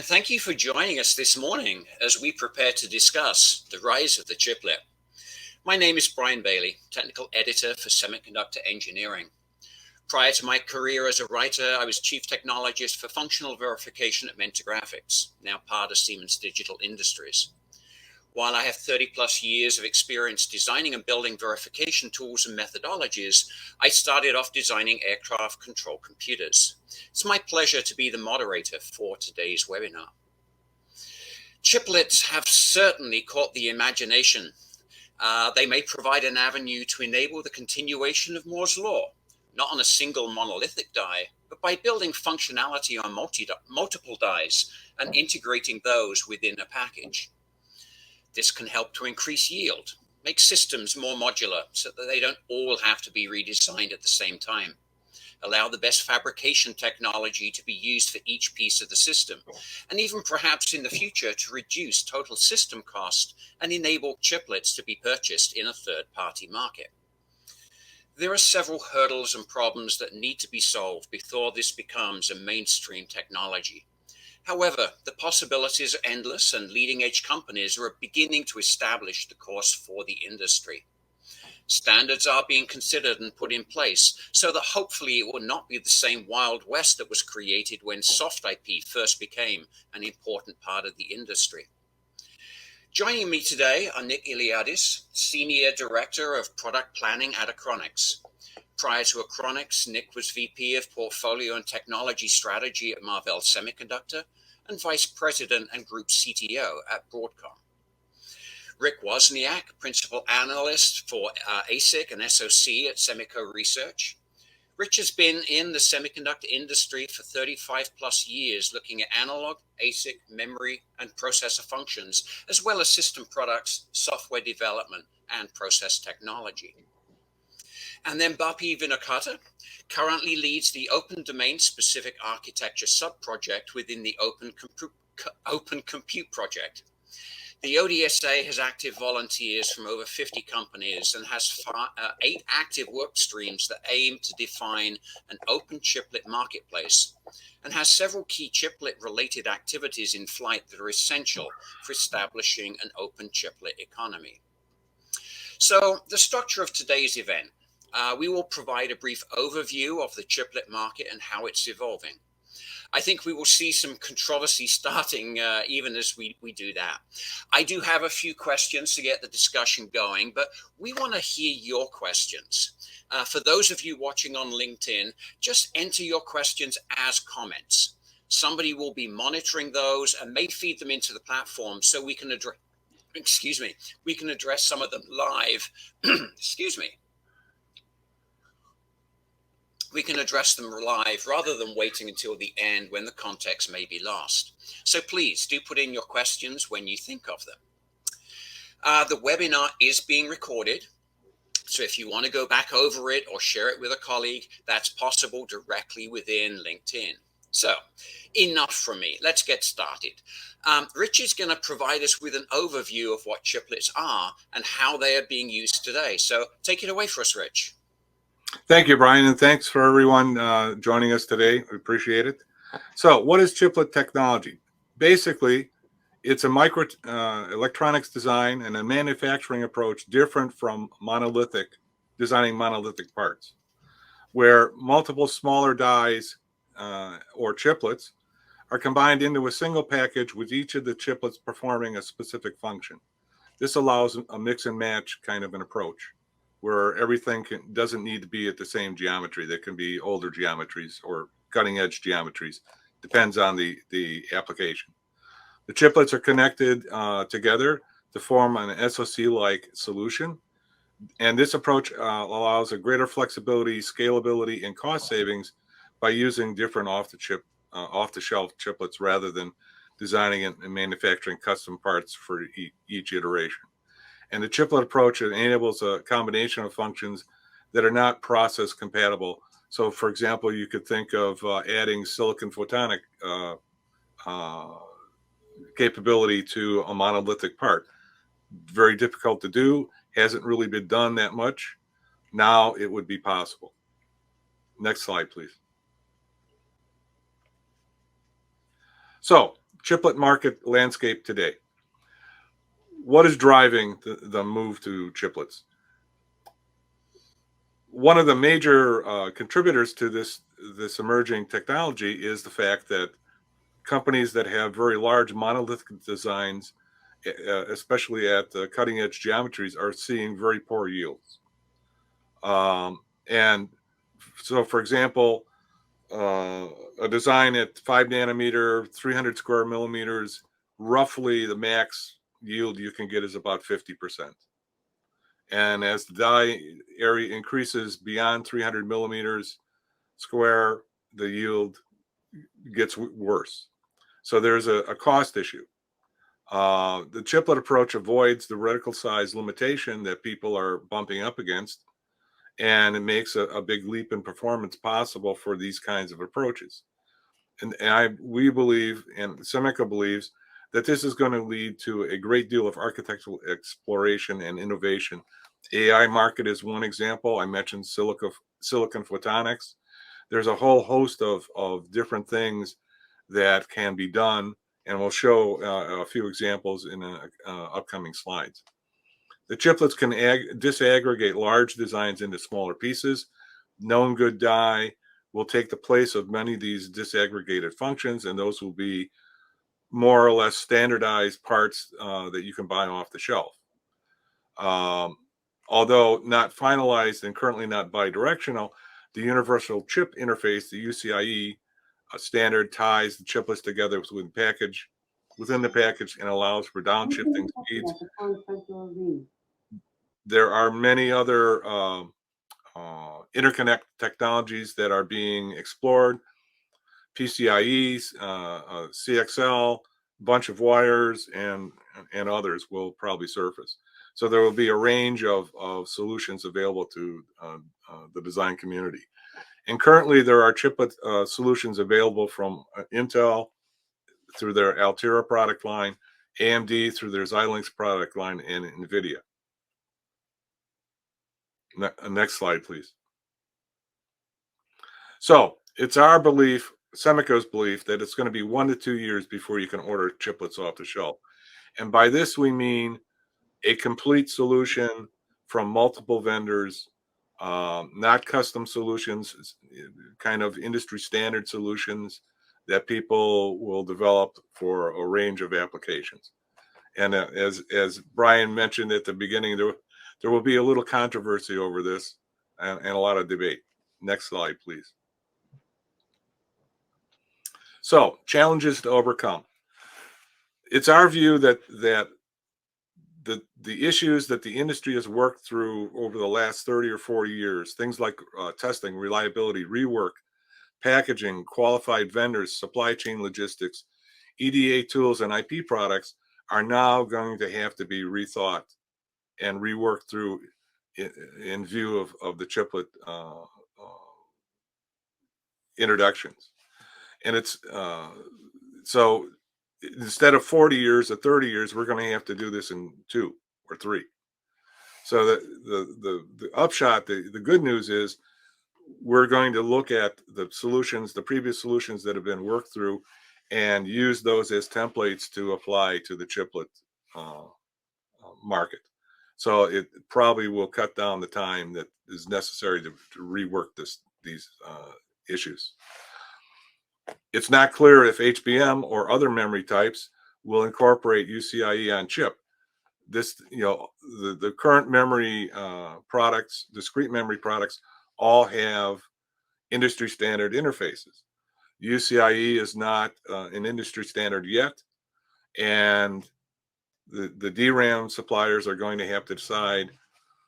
and thank you for joining us this morning as we prepare to discuss the rise of the chiplet. My name is Brian Bailey, Technical Editor for Semiconductor Engineering. Prior to my career as a writer, I was Chief Technologist for Functional Verification at Mentor Graphics, now part of Siemens Digital Industries. While I have 30 plus years of experience designing and building verification tools and methodologies, I started off designing aircraft control computers. It's my pleasure to be the moderator for today's webinar. Chiplets have certainly caught the imagination. They may provide an avenue to enable the continuation of Moore's law, not on a single monolithic die, but by building functionality on multiple dies and integrating those within a package. This can help to increase yield, make systems more modular so that they don't all have to be redesigned at the same time, allow the best fabrication technology to be used for each piece of the system, and even perhaps in the future to reduce total system cost and enable chiplets to be purchased in a third-party market. There are several hurdles and problems that need to be solved before this becomes a mainstream technology. However, the possibilities are endless, and leading-edge companies are beginning to establish the course for the industry. Standards are being considered and put in place so that hopefully it will not be the same Wild West that was created when soft IP first became an important part of the industry. Joining me today are Nick Iliadis, Senior Director of Product Planning at Achronix. Prior to Achronix, Nick was VP of Portfolio and Technology Strategy at Marvell Semiconductor and Vice President and Group CTO at Broadcom. Rick Wozniak, Principal Analyst for ASIC and SoC at Semico Research. Rich has been in the semiconductor industry for 35 plus years, looking at analog, ASIC, memory, and processor functions, as well as system products, software development, and process technology. And then Bapi Vinokata currently leads the Open Domain Specific Architecture sub-project within the Open Compute Project. The ODSA has active volunteers from over 50 companies and has 8 active work streams that aim to define an open chiplet marketplace, and has several key chiplet-related activities in flight that are essential for establishing an open chiplet economy. So the structure of today's event. We will provide a brief overview of the chiplet market and how it's evolving. I think we will see some controversy starting even as we do that. I do have a few questions to get the discussion going, but we want to hear your questions. For those of you watching on LinkedIn, just enter your questions as comments. Somebody will be monitoring those and may feed them into the platform so we can address, we can address some of them live. We can address them live rather than waiting until the end when the context may be lost. So please do put in your questions when you think of them. The webinar is being recorded. So if you want to go back over it or share it with a colleague, that's possible directly within LinkedIn. So enough from me. Let's get started. Rich is going to provide us with an overview of what chiplets are and how they are being used today. So take it away for us, Rich. Thank you, Brian, and thanks for everyone joining us today. We appreciate it. So what is chiplet technology? Basically, it's a micro electronics design and a manufacturing approach different from designing monolithic parts, where multiple smaller dies or chiplets are combined into a single package with each of the chiplets performing a specific function. This allows a mix and match kind of an approach, where everything doesn't need to be at the same geometry. There can be older geometries or cutting edge geometries. Depends on the application. The chiplets are connected together to form an SoC-like solution. And this approach allows a greater flexibility, scalability, and cost savings by using different off-the-shelf chiplets rather than designing and manufacturing custom parts for each iteration. And the chiplet approach enables a combination of functions that are not process compatible. So, for example, you could think of adding silicon photonic capability to a monolithic part. Very difficult to do, hasn't really been done that much. Now it would be possible. Next slide, please. So chiplet market landscape today. What is driving the move to chiplets? One of the major contributors to this emerging technology is the fact that companies that have very large monolithic designs, especially at the cutting edge geometries, are seeing very poor yields. And so, for example, a design at 5 nanometer, 300 square millimeters, roughly the max yield you can get is about 50%. And as the die area increases beyond 300 millimeters square, the yield gets worse. So there's a cost issue. The chiplet approach avoids the reticle size limitation that people are bumping up against, and it makes a big leap in performance possible for these kinds of approaches. And we believe, and Semico believes, that this is going to lead to a great deal of architectural exploration and innovation. AI market is one example. I mentioned silicon photonics. There's a whole host of different things that can be done, and we'll show a few examples in upcoming slides. The chiplets can disaggregate large designs into smaller pieces. Known good die will take the place of many of these disaggregated functions, and those will be more or less standardized parts that you can buy off the shelf. Although not finalized and currently not bidirectional, the Universal Chip Interface, the UCIe standard, ties the chiplets together within the package and allows for downshifting speeds. There are many other interconnect technologies that are being explored. PCIe, CXL, bunch of wires, and others will probably surface. So there will be a range of solutions available to the design community. And currently there are chiplet solutions available from Intel through their Altera product line, AMD through their Xilinx product line, and NVIDIA. Next slide, please. So it's our belief, Semico's belief, that it's going to be 1 to 2 years before you can order chiplets off the shelf. And by this, we mean a complete solution from multiple vendors, not custom solutions, kind of industry standard solutions that people will develop for a range of applications. And as Brian mentioned at the beginning, there will be a little controversy over this and a lot of debate. Next slide, please. So, challenges to overcome. It's our view that the issues that the industry has worked through over the last 30 or 40 years, things like testing, reliability, rework, packaging, qualified vendors, supply chain logistics, EDA tools, and IP products, are now going to have to be rethought and reworked through in view of the chiplet introductions. And it's so instead of 40 years or 30 years, we're going to have to do this in 2 or 3. So the upshot, the good news is we're going to look at the solutions, the previous solutions that have been worked through, and use those as templates to apply to the chiplet market. So it probably will cut down the time that is necessary to rework these issues. It's not clear if HBM or other memory types will incorporate UCIe on chip. This, the current memory products, discrete memory products, all have industry standard interfaces. UCIe is not an industry standard yet, and the DRAM suppliers are going to have to decide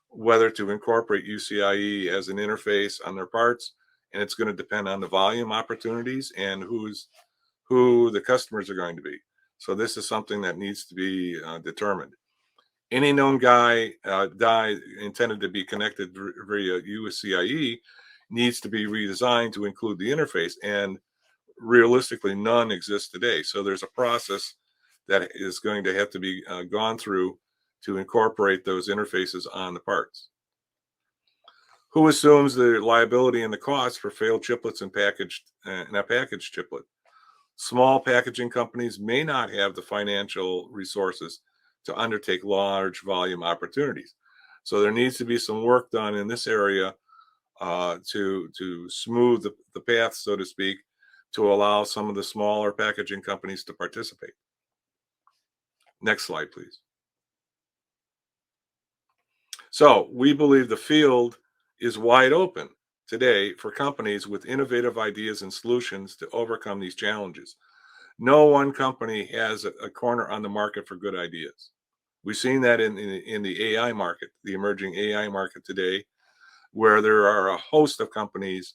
whether to incorporate UCIe as an interface on their parts, and it's going to depend on the volume opportunities and who the customers are going to be. So this is something that needs to be determined. Any known die intended to be connected via UCIe needs to be redesigned to include the interface, and realistically none exists today. So there's a process that is going to have to be gone through to incorporate those interfaces on the parts. Who assumes the liability and the cost for failed chiplets and a packaged chiplet? Small packaging companies may not have the financial resources to undertake large volume opportunities. So there needs to be some work done in this area to smooth the path, so to speak, to allow some of the smaller packaging companies to participate. Next slide, please. So we believe the field is wide open today for companies with innovative ideas and solutions to overcome these challenges. No one company has a corner on the market for good ideas. We've seen that in the AI market, the emerging AI market today, where there are a host of companies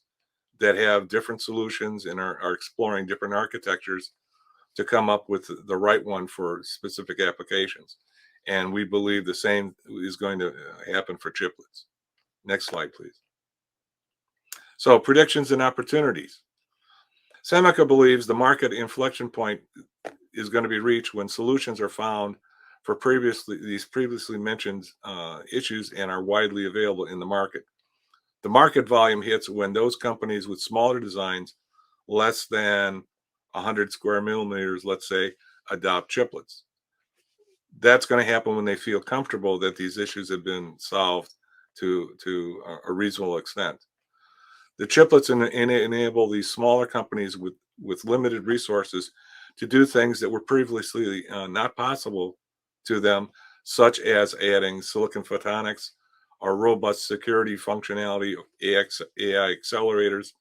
that have different solutions and are exploring different architectures to come up with the right one for specific applications. And we believe the same is going to happen for chiplets. Next slide, please. So predictions and opportunities. Semica believes the market inflection point is going to be reached when solutions are found for these previously mentioned issues and are widely available in the market. The market volume hits when those companies with smaller designs, less than 100 square millimeters, let's say, adopt chiplets. That's going to happen when they feel comfortable that these issues have been solved to a reasonable extent. The chiplets enable these smaller companies with limited resources to do things that were previously not possible to them, such as adding silicon photonics or robust security functionality, AI accelerators,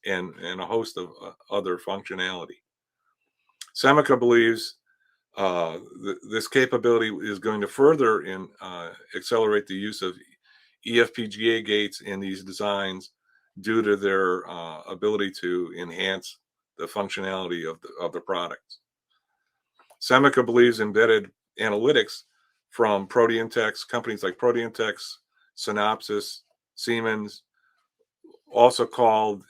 and a host of other functionality. Semica believes this capability is going to further accelerate the use of eFPGA gates in these designs due to their ability to enhance the functionality of the products. Semica believes embedded analytics from Proteantex, companies like Proteantex, Synopsys, Siemens, also called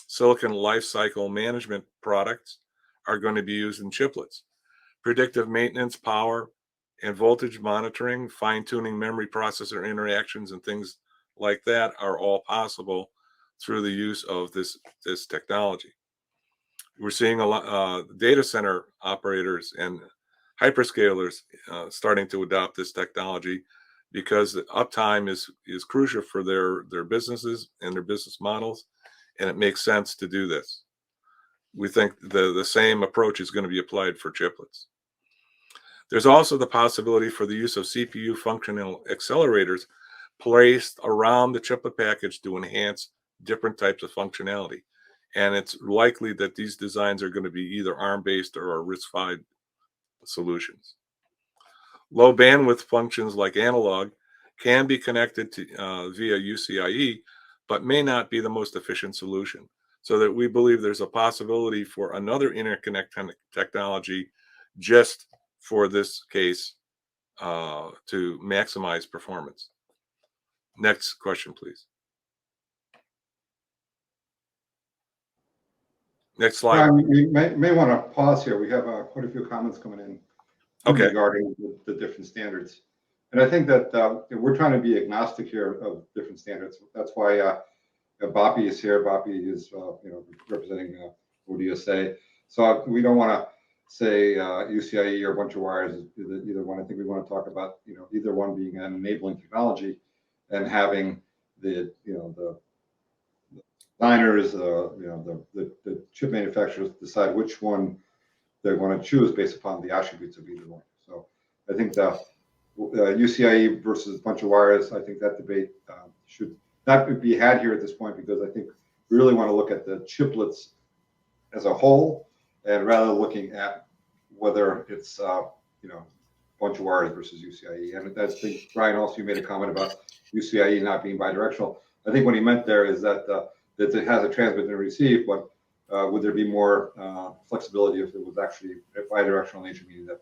silicon lifecycle management products, are going to be used in chiplets. Predictive maintenance, power, and voltage monitoring, fine-tuning memory processor interactions, and things like that are all possible through the use of this technology. We're seeing a lot data center operators and hyperscalers starting to adopt this technology because the uptime is crucial for their businesses and their business models, and it makes sense to do this. We think the same approach is going to be applied for chiplets. There's also the possibility for the use of CPU functional accelerators placed around the chiplet package to enhance different types of functionality. And it's likely that these designs are going to be either ARM-based or RISC-V solutions. Low bandwidth functions like analog can be connected to via UCIe, but may not be the most efficient solution. So that we believe there's a possibility for another interconnect technology just for this case to maximize performance. Next question, please. Next slide. We may want to pause here. We have quite a few comments coming in regarding the different standards. And I think that we're trying to be agnostic here of different standards. That's why Boppy is here. Boppy is representing ODSA. So we don't want to say UCIe or a bunch of wires is either one. I think we want to talk about either one being an enabling technology and having the designers, the chip manufacturers decide which one they want to choose based upon the attributes of either one. So I think the UCIe versus a bunch of wires, I think that debate should not be had here at this point, because I think we really want to look at the chiplets as a whole, and rather looking at whether it's a bunch of wires versus UCIe. And I think Brian also made a comment about UCIe not being bidirectional. I think what he meant there is that that it has a transmit and receive, but would there be more flexibility if it was actually a bidirectional nature, meaning that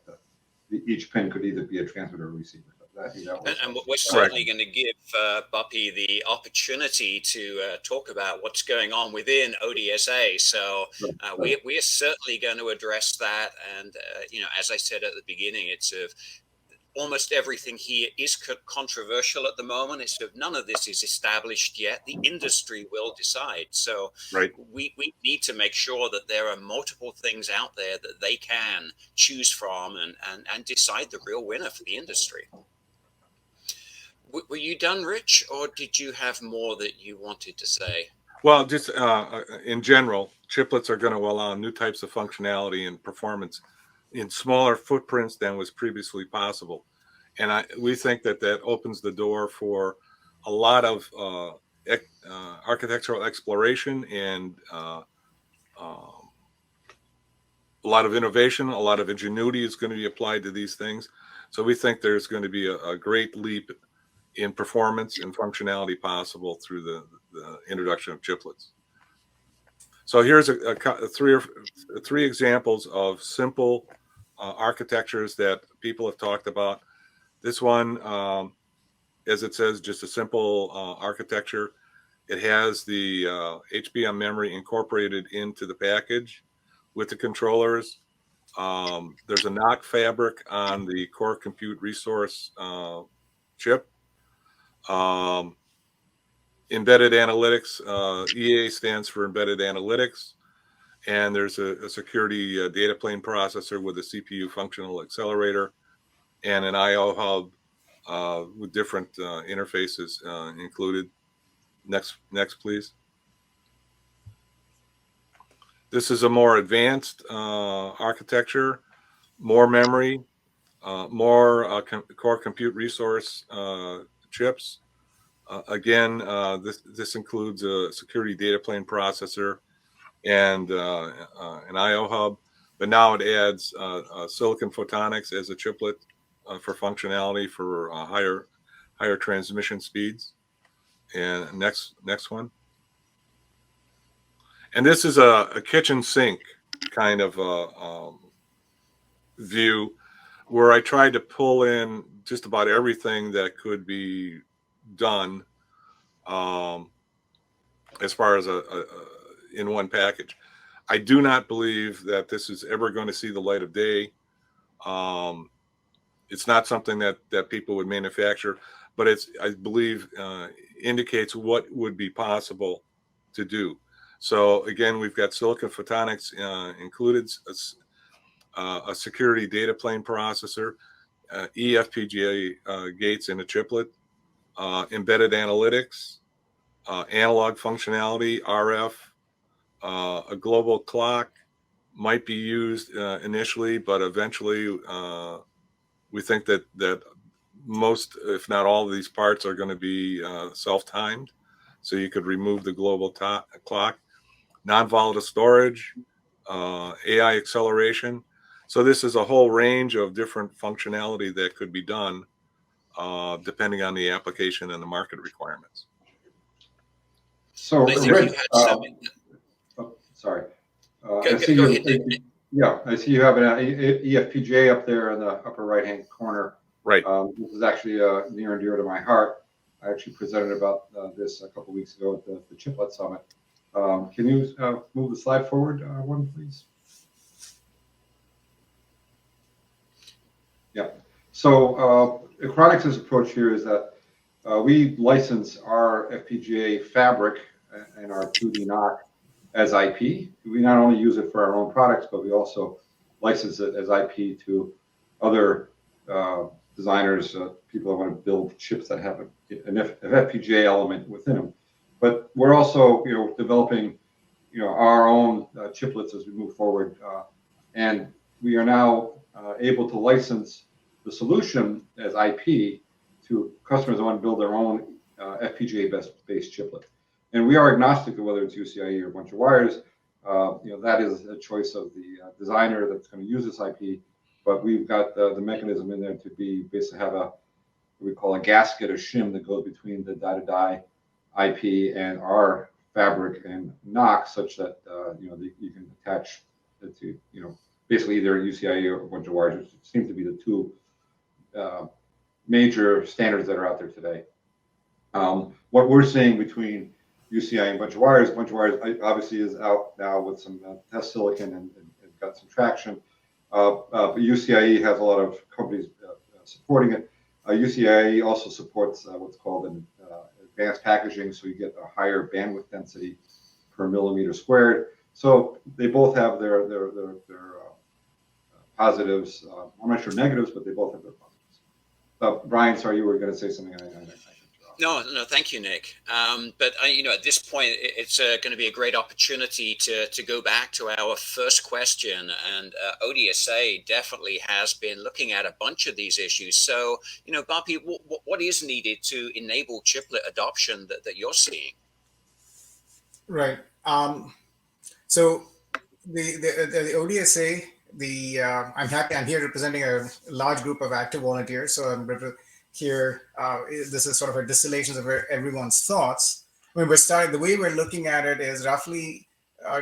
each pin could either be a transmitter or receiver? And we're certainly going to give Boppy the opportunity to talk about what's going on within ODSA. So we are certainly going to address that. And as I said at the beginning, it's almost everything here is controversial at the moment. It's none of this is established yet. The industry will decide. So Right. we need to make sure that there are multiple things out there that they can choose from and decide the real winner for the industry. Were you done, Rich, or did you have more that you wanted to say? Well, just in general, chiplets are going to allow new types of functionality and performance in smaller footprints than was previously possible. And we think that that opens the door for a lot of architectural exploration and a lot of innovation, a lot of ingenuity is going to be applied to these things. So we think there's going to be a great leap in performance and functionality possible through the introduction of chiplets. So here's three examples of simple architectures that people have talked about. This one, as it says, just a simple architecture. It has the HBM memory incorporated into the package with the controllers. There's a NOC fabric on the core compute resource chip. Embedded analytics, EA stands for embedded analytics. And there's a security data plane processor with a CPU functional accelerator and an I/O hub with different interfaces included. Next, please. This is a more advanced architecture, more memory, more core compute resource chips. Again, this includes a security data plane processor and an I/O hub, but now it adds silicon photonics as a chiplet for functionality for higher transmission speeds. And next one. And this is a kitchen sink kind of view where I tried to pull in just about everything that could be done as far as in one package. I do not believe that this is ever going to see the light of day. It's not something that people would manufacture, but I believe indicates what would be possible to do. So again, we've got silicon photonics included, a security data plane processor, eFPGA gates in a chiplet, embedded analytics, analog functionality, RF, a global clock might be used initially, but eventually we think that most, if not all of these parts are going to be self-timed. So you could remove the global clock, non-volatile storage, AI acceleration. So this is a whole range of different functionality that could be done depending on the application and the market requirements. So, Rick, sorry. Go ahead, David. Yeah, I see you have an eFPGA up there in the upper right-hand corner. Right. This is actually near and dear to my heart. I actually presented about this a couple weeks ago at the Chiplet Summit. Can you move the slide forward one, please? Yeah. So Achronix's approach here is that we license our FPGA fabric and our 2D NOC as IP. We not only use it for our own products, but we also license it as IP to other designers, people that want to build chips that have an FPGA element within them. But we're also, developing, our own chiplets as we move forward, and we are now able to license the solution as IP to customers that want to build their own FPGA-based chiplet. And we are agnostic to whether it's UCIe or a bunch of wires. That is a choice of the designer that's going to use this IP. But we've got the mechanism in there to basically have what we call a gasket, a shim that goes between the die-to-die IP and our fabric and NOC, such that you can attach it to basically either UCIe or a bunch of wires, which seem to be the two major standards that are out there today. What we're seeing between UCIe and a bunch of wires obviously is out now with some test silicon and got some traction. But UCIe has a lot of companies supporting it. UCIe also supports what's called an advanced packaging, so you get a higher bandwidth density per millimeter squared. So they both have their positives. I'm not sure negatives, but they both have their positives. Brian, sorry, you were going to say something. No, thank you, Nick. But at this point, it's going to be a great opportunity to go back to our first question. And ODSA definitely has been looking at a bunch of these issues. So, Bapi, what is needed to enable chiplet adoption that you're seeing? Right. So the ODSA, I'm here representing a large group of active volunteers. So I'm here. This is sort of a distillation of everyone's thoughts. When we're starting, the way we're looking at it is roughly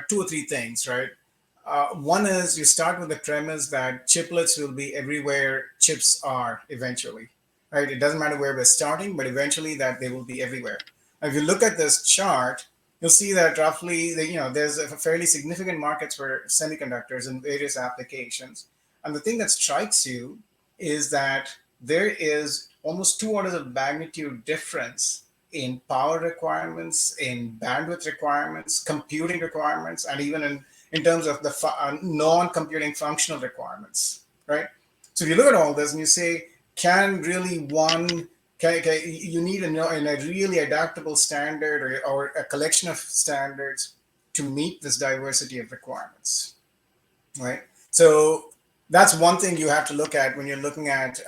2 or 3 things, right? One is you start with the premise that chiplets will be everywhere chips are eventually, right? It doesn't matter where we're starting, but eventually that they will be everywhere. If you look at this chart, you'll see that roughly, there's a fairly significant markets for semiconductors in various applications. And the thing that strikes you is that there is almost 2 orders of magnitude difference in power requirements, in bandwidth requirements, computing requirements, and even in terms of the non-computing functional requirements, right? So if you look at all this and you say, you need a really adaptable standard or a collection of standards to meet this diversity of requirements, right? So that's one thing you have to look at when you're looking at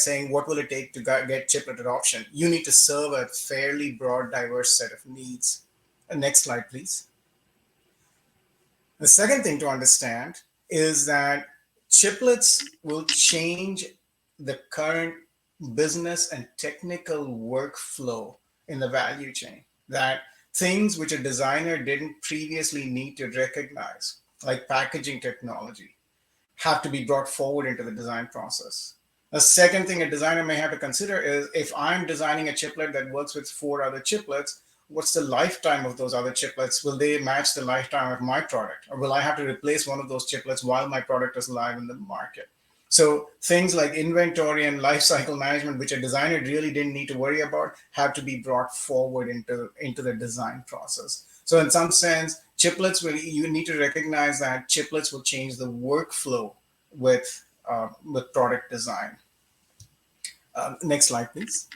saying what will it take to get chiplet adoption. You need to serve a fairly broad, diverse set of needs. Next slide, please. The second thing to understand is that chiplets will change the current business and technical workflow in the value chain. That things which a designer didn't previously need to recognize, like packaging technology, have to be brought forward into the design process. The second thing a designer may have to consider is, if I'm designing a chiplet that works with 4 other chiplets, what's the lifetime of those other chiplets? Will they match the lifetime of my product? Or will I have to replace one of those chiplets while my product is live in the market? So things like inventory and lifecycle management, which a designer really didn't need to worry about, have to be brought forward into the design process. So in some sense, you need to recognize that chiplets will change the workflow with product design. Next slide, please.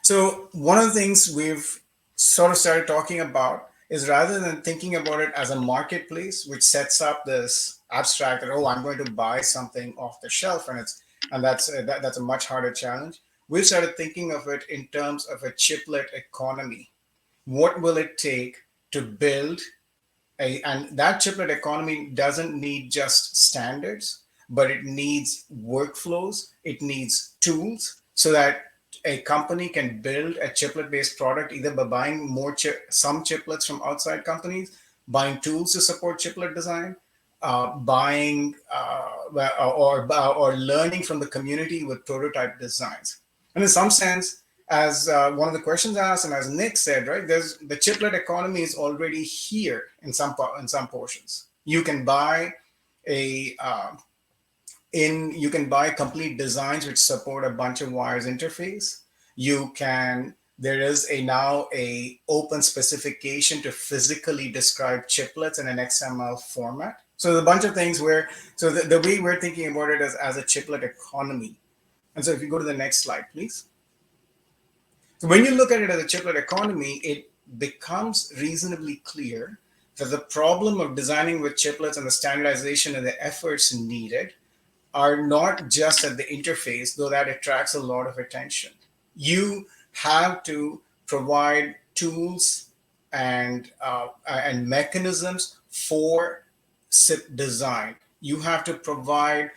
So one of the things we've sort of started talking about is, rather than thinking about it as a marketplace, which sets up this abstract that, I'm going to buy something off the shelf, and that's a much harder challenge. We started thinking of it in terms of a chiplet economy. What will it take to build and that chiplet economy doesn't need just standards, but it needs workflows, it needs tools, so that a company can build a chiplet-based product either by buying some chiplets from outside companies, buying tools to support chiplet design, buying or learning from the community with prototype designs. And in some sense, as one of the questions asked, and as Nick said, right, the chiplet economy is already here in some portions. You can buy complete designs which support a bunch of wires interface. There is now a open specification to physically describe chiplets in an XML format. So there's a bunch of things the way we're thinking about it is as a chiplet economy. And so if you go to the next slide, please. So when you look at it as a chiplet economy, it becomes reasonably clear that the problem of designing with chiplets and the standardization and the efforts needed are not just at the interface, though that attracts a lot of attention. You have to provide tools and mechanisms for SIP design. You have to provide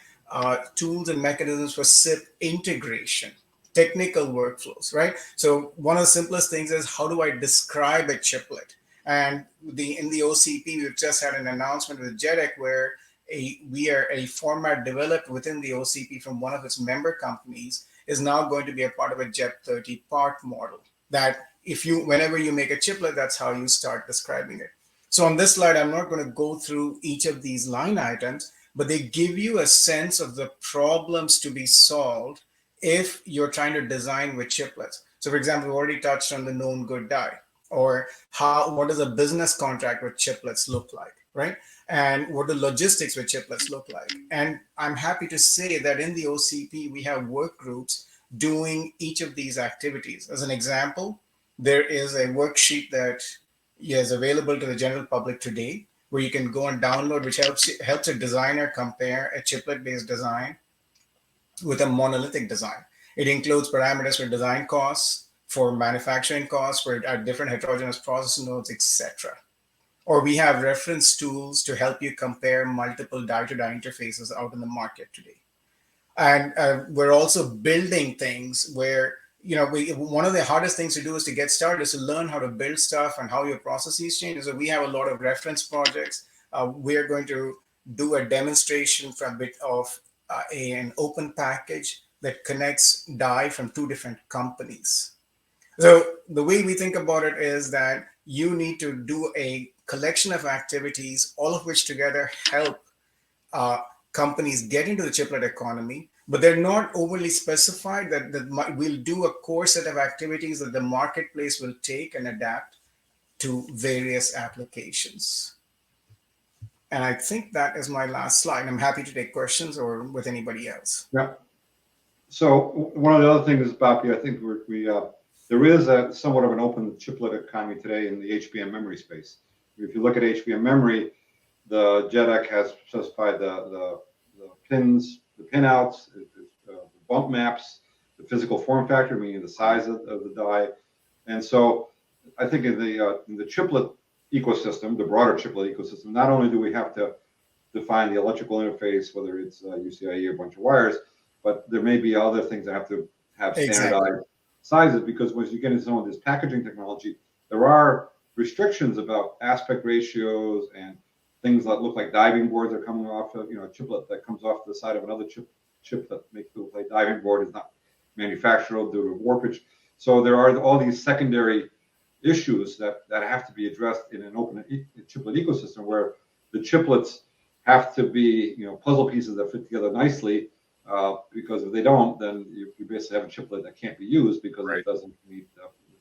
tools and mechanisms for SIP integration, technical workflows, right? So one of the simplest things is, how do I describe a chiplet? And in the OCP, we've just had an announcement with JEDEC where a format developed within the OCP from one of its member companies is now going to be a part of a JEP30 part model. That whenever you make a chiplet, that's how you start describing it. So on this slide, I'm not going to go through each of these line items, but they give you a sense of the problems to be solved if you're trying to design with chiplets. So for example, we already touched on the known good die, or what does a business contract with chiplets look like, right? And what do logistics with chiplets look like? And I'm happy to say that in the OCP, we have work groups doing each of these activities. As an example, there is a worksheet that is available to the general public today, where you can go and download, which helps a designer compare a chiplet-based design with a monolithic design. It includes parameters for design costs, for manufacturing costs, for different heterogeneous process nodes, etc. Or we have reference tools to help you compare multiple die-to-die interfaces out in the market today. And we're also building things where, one of the hardest things to do is to get started, is to learn how to build stuff and how your processes change. So we have a lot of reference projects. We're going to do a demonstration from a bit of an open package that connects die from two different companies. So the way we think about it is that you need to do a collection of activities, all of which together help companies get into the chiplet economy, but they're not overly specified. That we'll do a core set of activities that the marketplace will take and adapt to various applications. And I think that is my last slide. I'm happy to take questions or with anybody else. Yeah. So one of the other things, Bobby, I think there is somewhat of an open chiplet economy today in the HBM memory space. If you look at HBM memory, the JEDEC has specified the pins, the pinouts, the bump maps, the physical form factor, meaning the size of the die. And so I think in the chiplet ecosystem, the broader chiplet ecosystem, not only do we have to define the electrical interface, whether it's UCIe or a bunch of wires, but there may be other things that have to have standardized sizes, because once you get into some of this packaging technology, there are restrictions about aspect ratios and things that look like diving boards are coming off of, a chiplet that comes off the side of another chip that makes it look like diving board is not manufacturable due to warpage. So there are all these secondary issues that have to be addressed in an open chiplet ecosystem, where the chiplets have to be, puzzle pieces that fit together nicely, because if they don't, then you basically have a chiplet that can't be used because it doesn't meet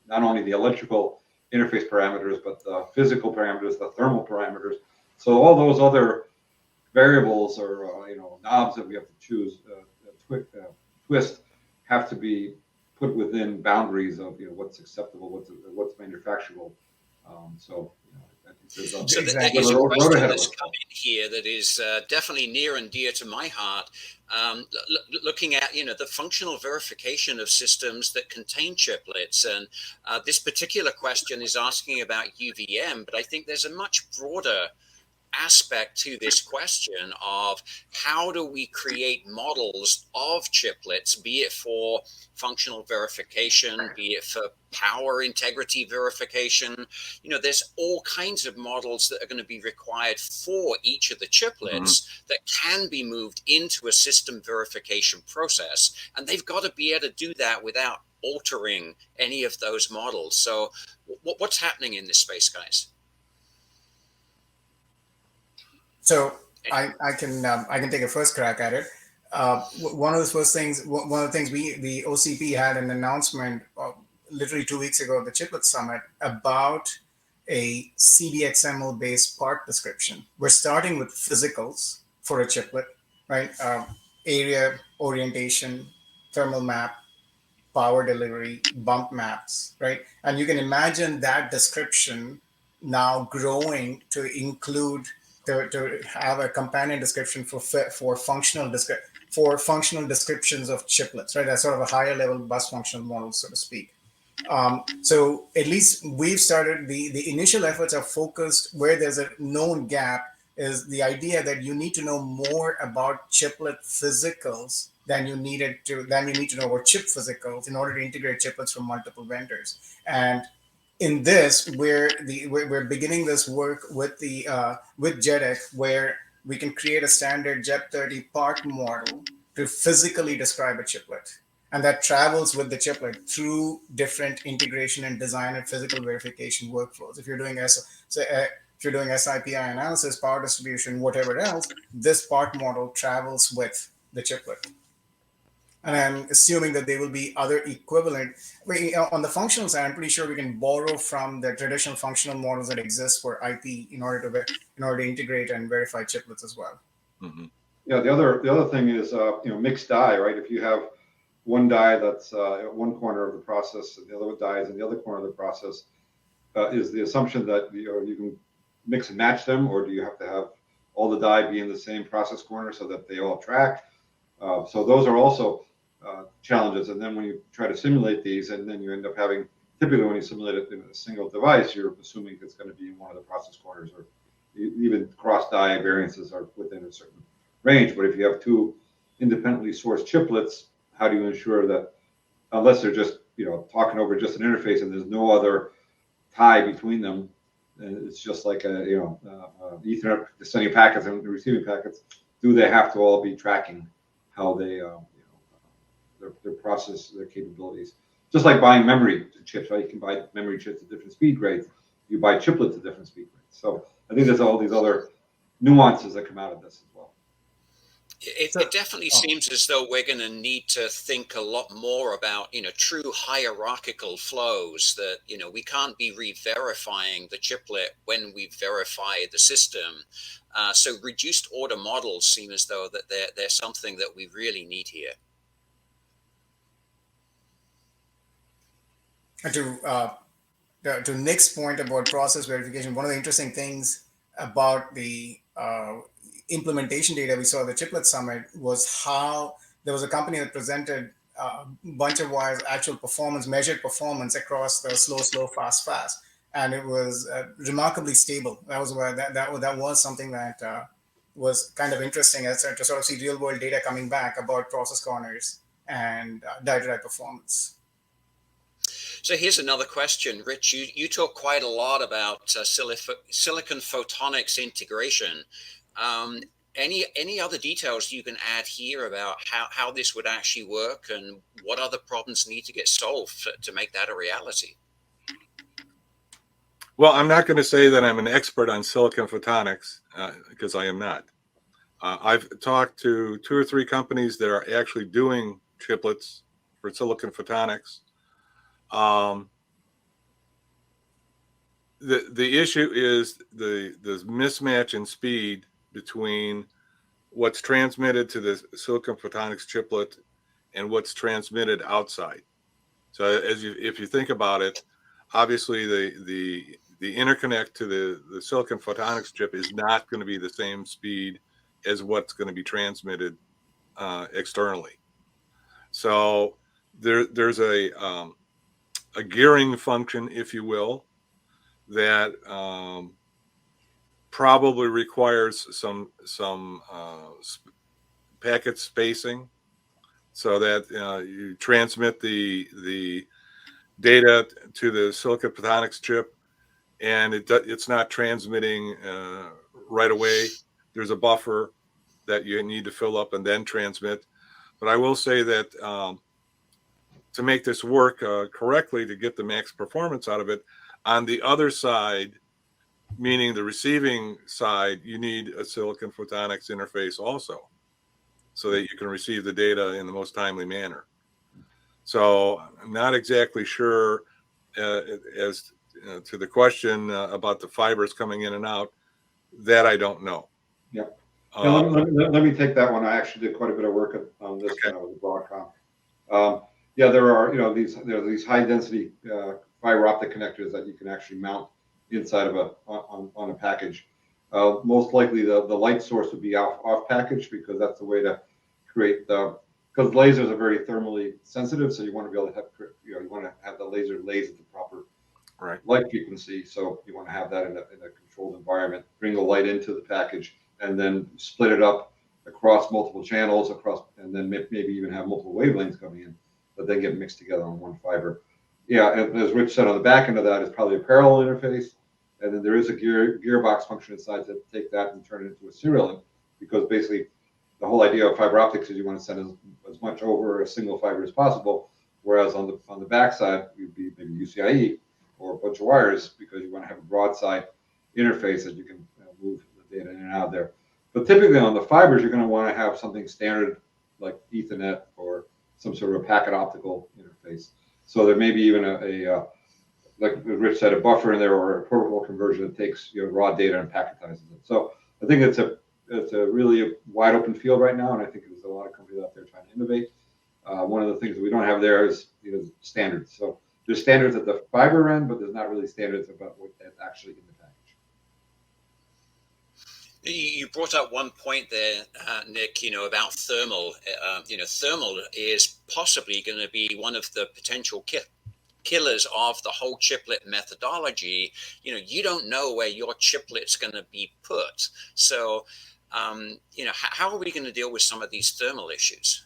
not only the electrical interface parameters, but the physical parameters, the thermal parameters. So all those other variables or knobs that we have to choose, twist, have to be put within boundaries of what's acceptable, what's manufacturable. I think there's a question that's come in here that is definitely near and dear to my heart. Looking at the functional verification of systems that contain chiplets, and this particular question is asking about UVM, but I think there's a much broader aspect to this question of how do we create models of chiplets, be it for functional verification, be it for power integrity verification. There's all kinds of models that are going to be required for each of the chiplets that can be moved into a system verification process, and they've got to be able to do that without altering any of those models. So what's happening in this space, guys? So I can take a first crack at it. One of the things the OCP had an announcement literally 2 weeks ago at the Chiplet Summit about a CDXML based part description. We're starting with physicals for a chiplet, right? Area, orientation, thermal map, power delivery, bump maps, right? And you can imagine that description now growing to include to have a companion description for functional descriptions of chiplets, right? That's sort of a higher level bus functional model, so to speak. So at least we've started, the initial efforts are focused where there's a known gap, is the idea that you need to know more about chiplet physicals than you need to know about chip physicals in order to integrate chiplets from multiple vendors. And in this, we're beginning this work with JEDEC, where we can create a standard JEP30 part model to physically describe a chiplet, and that travels with the chiplet through different integration and design and physical verification workflows. If you're doing if you're doing SIPI analysis, power distribution, whatever else, this part model travels with the chiplet. And I'm assuming that there will be other equivalent. On the functional side, I'm pretty sure we can borrow from the traditional functional models that exist for IP in order to integrate and verify chiplets as well. Mm-hmm. Yeah, the other thing is mixed die, right? If you have one die that's at one corner of the process and the other die is in the other corner of the process, is the assumption that you can mix and match them, or do you have to have all the die be in the same process corner so that they all track? So those are also challenges. And then when you try to simulate these, and then you end up having, typically when you simulate it in a single device, you're assuming it's going to be in one of the process corners, or even cross die variances are within a certain range. But if you have two independently sourced chiplets, how do you ensure that, unless they're just talking over just an interface and there's no other tie between them, and it's just like Ethernet sending packets and receiving packets, do they have to all be tracking how they their process, their capabilities? Just like buying memory chips, right? You can buy memory chips at different speed grades. You buy chiplets at different speed grades. So I think there's all these other nuances that come out of this as well. It definitely seems as though we're going to need to think a lot more about, true hierarchical flows, that, we can't be re-verifying the chiplet when we verify the system. So reduced order models seem as though that they're something that we really need here. To Nick's point about process verification, one of the interesting things about the implementation data we saw at the Chiplet Summit was how there was a company that presented a bunch of wires, actual performance, measured performance across the slow, fast, and it was remarkably stable. That was something that was kind of interesting to sort of see real world data coming back about process corners and die-to-die performance. So here's another question, Rich. You talk quite a lot about silicon photonics integration. Any other details you can add here about how this would actually work and what other problems need to get solved to make that a reality? Well, I'm not going to say that I'm an expert on silicon photonics because I am not. I've talked to 2 or 3 companies that are actually doing chiplets for silicon photonics. The issue is the mismatch in speed between what's transmitted to the silicon photonics chiplet and what's transmitted outside. So if you think about it, obviously the interconnect to the silicon photonics chip is not going to be the same speed as what's going to be transmitted externally. So there's a gearing function, if you will, that probably requires some packet spacing, so that you transmit the data to the silicon photonics chip, and it's not transmitting right away. There's a buffer that you need to fill up and then transmit. But I will say that to make this work correctly, to get the max performance out of it, on the other side, meaning the receiving side, you need a silicon photonics interface also, so that you can receive the data in the most timely manner. So I'm not exactly sure as to the question about the fibers coming in and out. That I don't know. Yeah. Let me take that one. I actually did quite a bit of work on this when I was at Broadcom. There are these high density fiber optic connectors that you can actually mount inside of on a package. Most likely the light source would be off package, because that's the way to create because lasers are very thermally sensitive, so you want to be able to have you want to have the laser laser at the proper light frequency. So you want to have that in a controlled environment. Bring the light into the package and then split it up across multiple channels and then maybe even have multiple wavelengths coming in, but then get mixed together on one fiber. Yeah, and as Rich said, on the back end of that is probably a parallel interface, and then there is a gearbox function inside to take that and turn it into a serial link, because basically the whole idea of fiber optics is you want to send as much over a single fiber as possible, whereas on the back side you'd be maybe UCIe or a bunch of wires, because you want to have a broadside interface that you can move the data in and out of there. But typically on the fibers, you're going to want to have something standard like Ethernet or some sort of packet optical interface. So there may be even a like Rich said, a buffer in there or a protocol conversion that takes raw data and packetizes it. So I think it's a really wide open field right now, and I think there's a lot of companies out there trying to innovate. One of the things that we don't have there is standards. So there's standards at the fiber end, but there's not really standards about what that's actually in the package. You brought up one point there, Nick, about thermal. Thermal is possibly going to be one of the potential killers of the whole chiplet methodology. You don't know where your chiplet's going to be put. So, how are we going to deal with some of these thermal issues?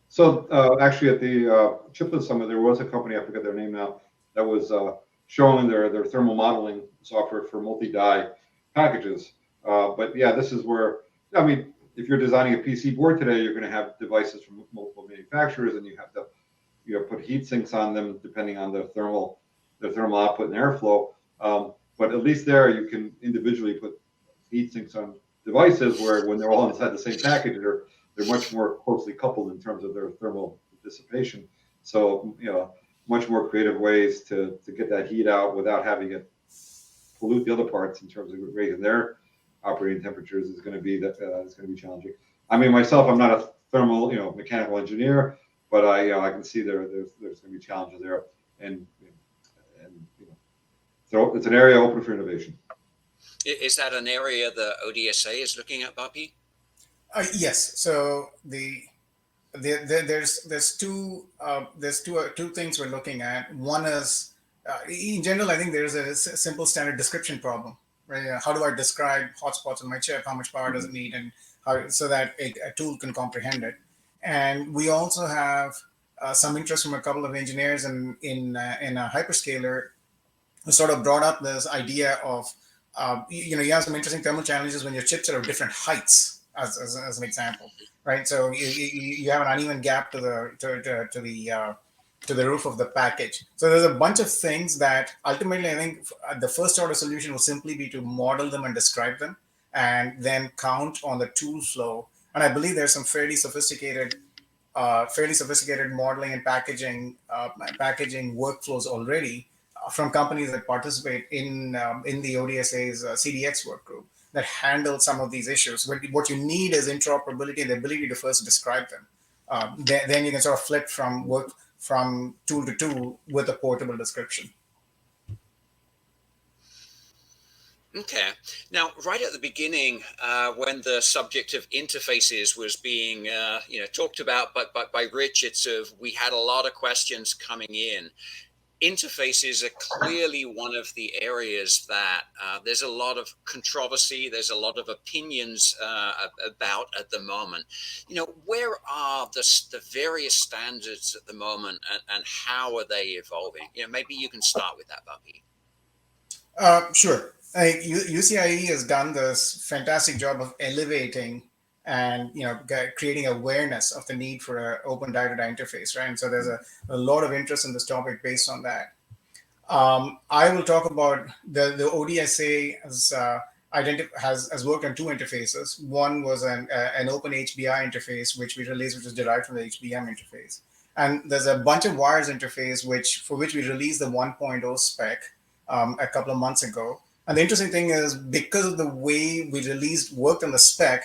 So actually at the Chiplet Summit, there was a company, I forget their name now, that was showing their thermal modeling software for multi-die packages. But yeah, this is where, if you're designing a PC board today, you're going to have devices from multiple manufacturers, and you have to put heat sinks on them depending on the thermal output and airflow. But at least there you can individually put heat sinks on devices where when they're all inside the same package, they're much more closely coupled in terms of their thermal dissipation. So much more creative ways to get that heat out without having it pollute the other parts in terms of raising their operating temperatures is going to be challenging. I mean, myself, I'm not a thermal mechanical engineer, but I can see there's going to be challenges there, and so it's an area open for innovation. Is that an area the ODSA is looking at, Bobby? Yes. So there's two things we're looking at. One is in general, I think there's a simple standard description problem, right? How do I describe hotspots on my chip? How much power does it need, and so that a tool can comprehend it. And we also have some interest from a couple of engineers in a hyperscaler who sort of brought up this idea of you have some interesting thermal challenges when your chips are of different heights, as an example, right? So you have an uneven gap to the roof of the package. So there's a bunch of things that ultimately I think the first order solution will simply be to model them and describe them, and then count on the tool flow. And I believe there's some fairly sophisticated modeling and packaging workflows already from companies that participate in the ODSA's CDX work group that handle some of these issues. What you need is interoperability and the ability to first describe them. Then you can sort of flip from tool to tool with a portable description. Okay. Now, right at the beginning, when the subject of interfaces was being, talked about, but by Rich, we had a lot of questions coming in. Interfaces are clearly one of the areas that there's a lot of controversy, there's a lot of opinions about at the moment. Where are the various standards at the moment, and how are they evolving? Maybe you can start with that, Bobby. Sure. UCIe has done this fantastic job of elevating and creating awareness of the need for an open die-to-die interface, right? And so there's a lot of interest in this topic based on that. I will talk about the ODSA has worked on two interfaces. One was an open HBI interface, which we released, which is derived from the HBM interface. And there's a bunch of wires interface for which we released the 1.0 spec a couple of months ago. And the interesting thing is, because of the way we worked on the spec,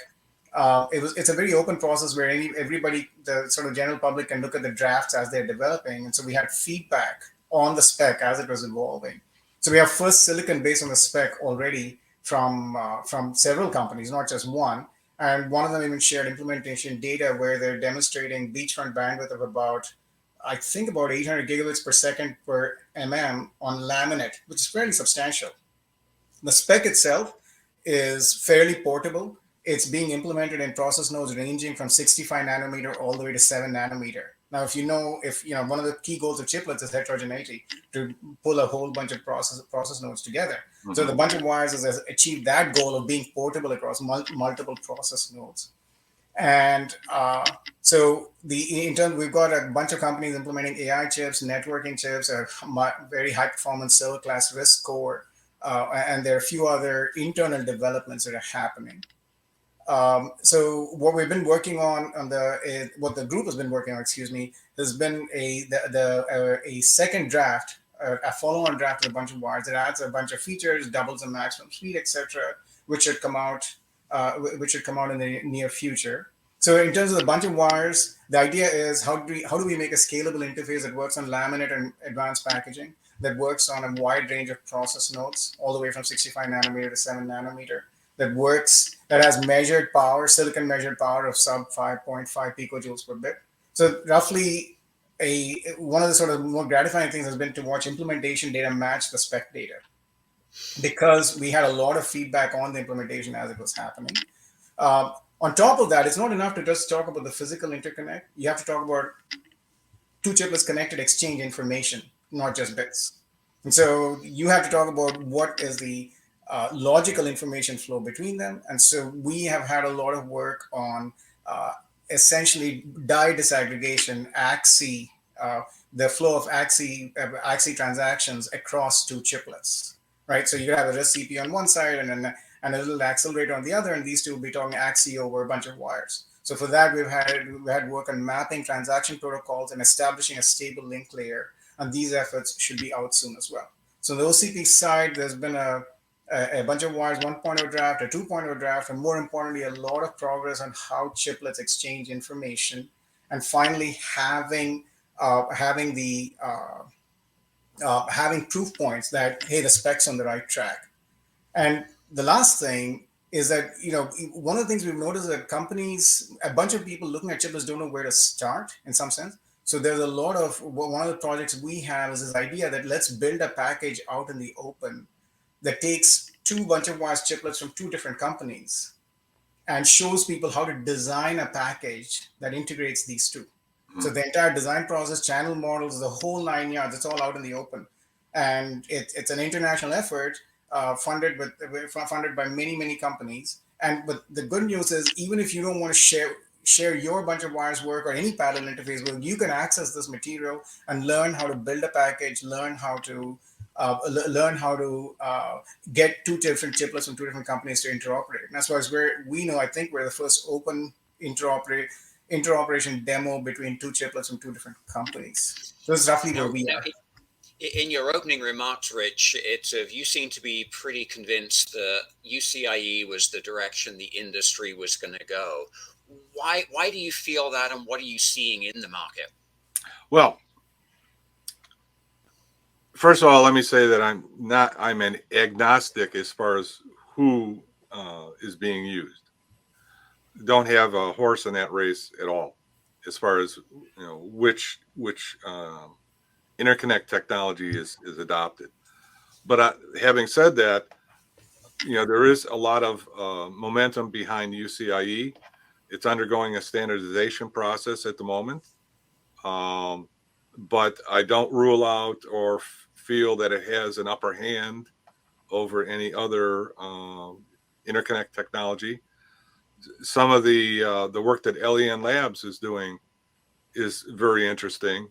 it's a very open process where everybody, the sort of general public, can look at the drafts as they're developing. And so we had feedback on the spec as it was evolving. So we have first silicon based on the spec already from several companies, not just one. And one of them even shared implementation data where they're demonstrating beachfront bandwidth of about 800 gigabits per second per mm on laminate, which is fairly substantial. The spec itself is fairly portable. It's being implemented in process nodes ranging from 65 nanometer all the way to 7 nanometer. Now, if one of the key goals of chiplets is heterogeneity, to pull a whole bunch of process nodes together. Mm-hmm. So the bunch of wires has achieved that goal of being portable across multiple process nodes. And so in turn, we've got a bunch of companies implementing AI chips, networking chips, a very high performance server class RISC core, and there are a few other internal developments that are happening. So what we've been working on what the group has been working on, excuse me, has been a second draft, a follow-on draft with a bunch of wires that adds a bunch of features, doubles the maximum speed, etc., which should come out, in the near future. So in terms of the bunch of wires, the idea is how do we make a scalable interface that works on laminate and advanced packaging, that works on a wide range of process nodes, all the way from 65 nanometer to 7 nanometer, that has measured power, silicon measured power of sub 5.5 picojoules per bit. So roughly, one of the sort of more gratifying things has been to watch implementation data match the spec data, because we had a lot of feedback on the implementation as it was happening. On top of that, it's not enough to just talk about the physical interconnect. You have to talk about two chiplets connected exchange information, not just bits. And so you have to talk about what is the logical information flow between them. And so we have had a lot of work on essentially die disaggregation, AXI, the flow of AXI transactions across two chiplets, right? So you have a RISC CPU on one side and a little accelerator on the other, and these two will be talking AXI over a bunch of wires. So for that, we've had work on mapping transaction protocols and establishing a stable link layer, and these efforts should be out soon as well. So on the OCP side, there's been a bunch of wires 1.0 draft, a 2.0 draft, and more importantly, a lot of progress on how chiplets exchange information, and finally having proof points that, hey, the spec's on the right track. And the last thing is that, one of the things we've noticed is that a bunch of people looking at chiplets don't know where to start in some sense. So there's one of the projects we have is this idea that let's build a package out in the open that takes two bunch of wires chiplets from two different companies and shows people how to design a package that integrates these two. So the entire design process, channel models, the whole 9 yards, it's all out in the open. And it's an international effort funded by many companies. But the good news is, even if you don't want to share your bunch of wires work or any parallel interface work, you can access this material and learn how to build a package, learn how to get two different chiplets from two different companies to interoperate. And that's why I think we're the first open interoperation demo between two chiplets from two different companies. So that's roughly where we are. In your opening remarks, Rich, you seem to be pretty convinced that UCIe was the direction the industry was going to go. Why do you feel that, and what are you seeing in the market? Well, first of all, let me say that I'm an agnostic as far as who is being used. Don't have a horse in that race at all, as far as which interconnect technology is adopted. But having said that, there is a lot of momentum behind UCIe. It's undergoing a standardization process at the moment. But I don't rule out or feel that it has an upper hand over any other interconnect technology. Some of the work that LEN Labs is doing is very interesting,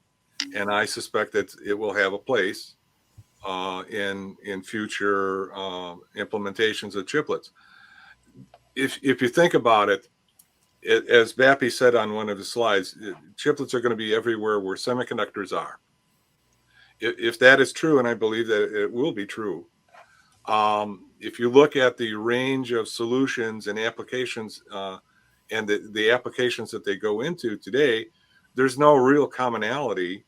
and I suspect that it will have a place in future implementations of chiplets. If you think about it, as Bappy said on one of the slides, chiplets are going to be everywhere where semiconductors are. If that is true, and I believe that it will be true, if you look at the range of solutions and applications and the applications that they go into today, there's no real commonality